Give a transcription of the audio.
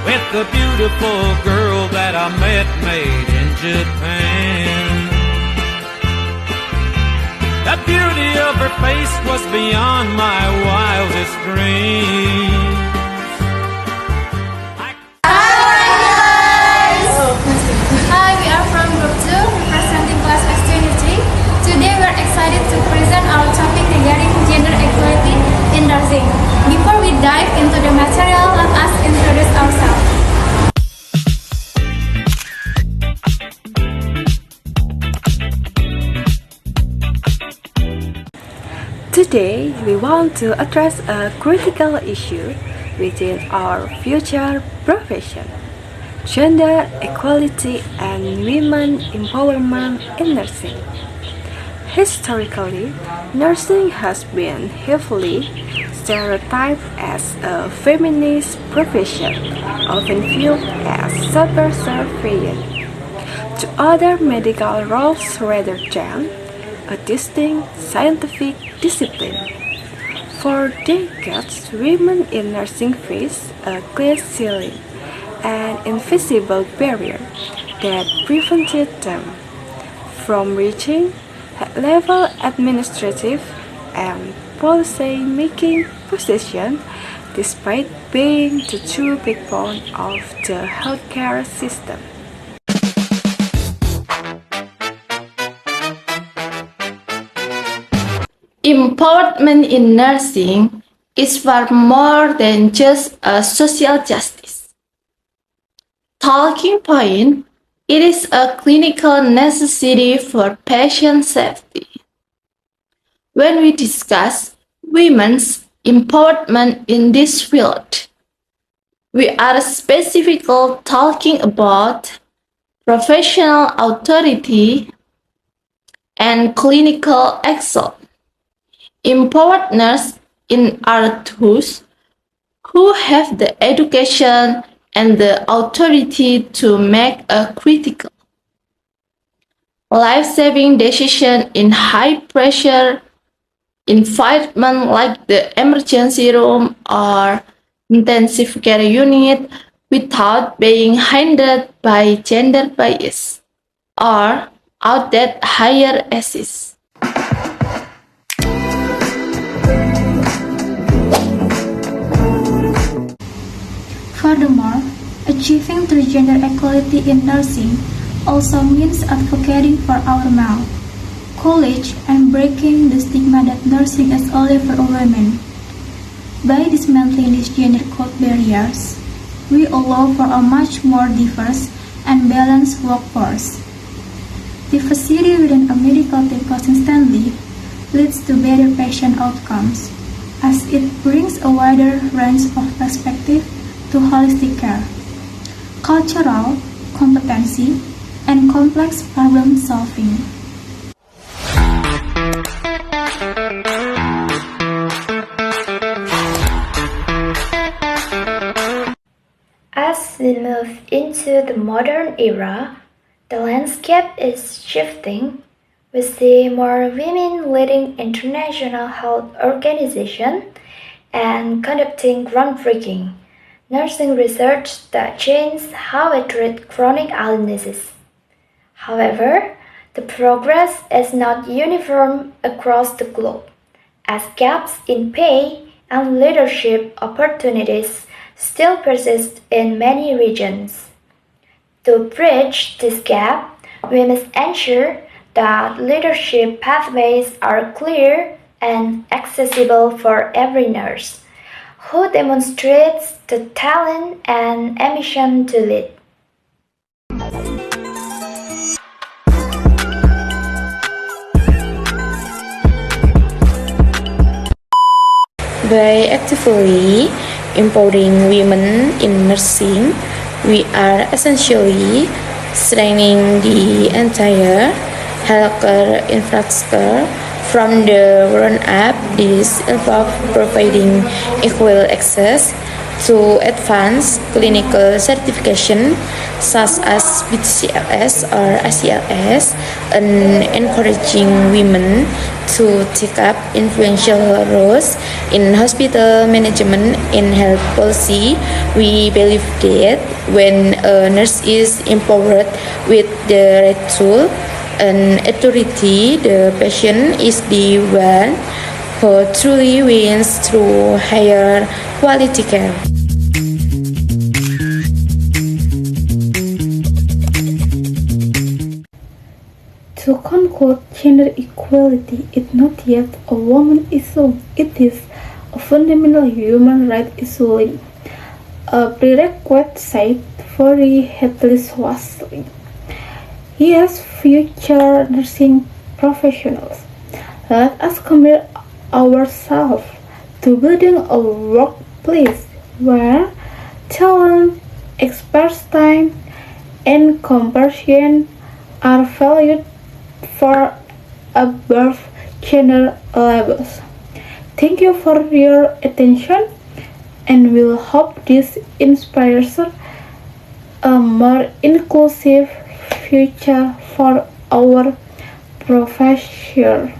with the beautiful girl that I met made in Japan. The beauty of her face was beyond my wildest dreams. Hi, we are from Group 2, representing class S23. Today we are excited to present our topic regarding gender equality in nursing. Before we dive into the material, let us introduce ourselves. Today, we want to address a critical issue within our future profession: gender equality and women empowerment in nursing. Historically, nursing has been heavily stereotyped as a feminist profession, often viewed as subservient to other medical roles rather than a distinct scientific discipline. For decades, women in nursing faced a glass ceiling, an invisible barrier that prevented them from reaching high-level administrative and policy-making positions despite being the true backbone of the healthcare system. Empowerment in nursing is far more than just a social justice talking point. It is a clinical necessity for patient safety. When we discuss women's empowerment in this field, we are specifically talking about professional authority and clinical excellence. Empowered nurses are those who have the education and the authority to make a critical, life-saving decision in high-pressure environment like the emergency room or intensive care unit without being hindered by gender bias or outdated hierarchies. Furthermore, achieving true gender equality in nursing also means advocating for our male colleagues and breaking the stigma that nursing is only for women. By dismantling these gender code barriers, we allow for a much more diverse and balanced workforce. Diversity within a medical team consistently leads to better patient outcomes, as it brings a wider range of perspective to holistic care, cultural competency, and complex problem solving. As we move into the modern era, the landscape is shifting. We see more women leading international health organizations and conducting groundbreaking nursing research that changes how we treat chronic illnesses. However, the progress is not uniform across the globe, as gaps in pay and leadership opportunities still persist in many regions. To bridge this gap, we must ensure that leadership pathways are clear and accessible for every nurse who demonstrates the talent and ambition to lead. By actively empowering women in nursing, we are essentially strengthening the entire healthcare infrastructure from the ground up. This involves providing equal access, to advanced clinical certification such as BCLS or ACLS, and encouraging women to take up influential roles in hospital management and health policy. We believe that when a nurse is empowered with the right tool and authority, the patient is the one who truly wins through higher quality care. To conclude, gender equality is not yet a woman issue, it is a fundamental human right issue, a prerequisite for Hadley Wesley. Yes, future nursing professionals, let us commit ourselves to building a workplace where talent, expertise, and compassion are valued for above gender labels. Thank you for your attention, and we'll hope this inspires a more inclusive future for our profession.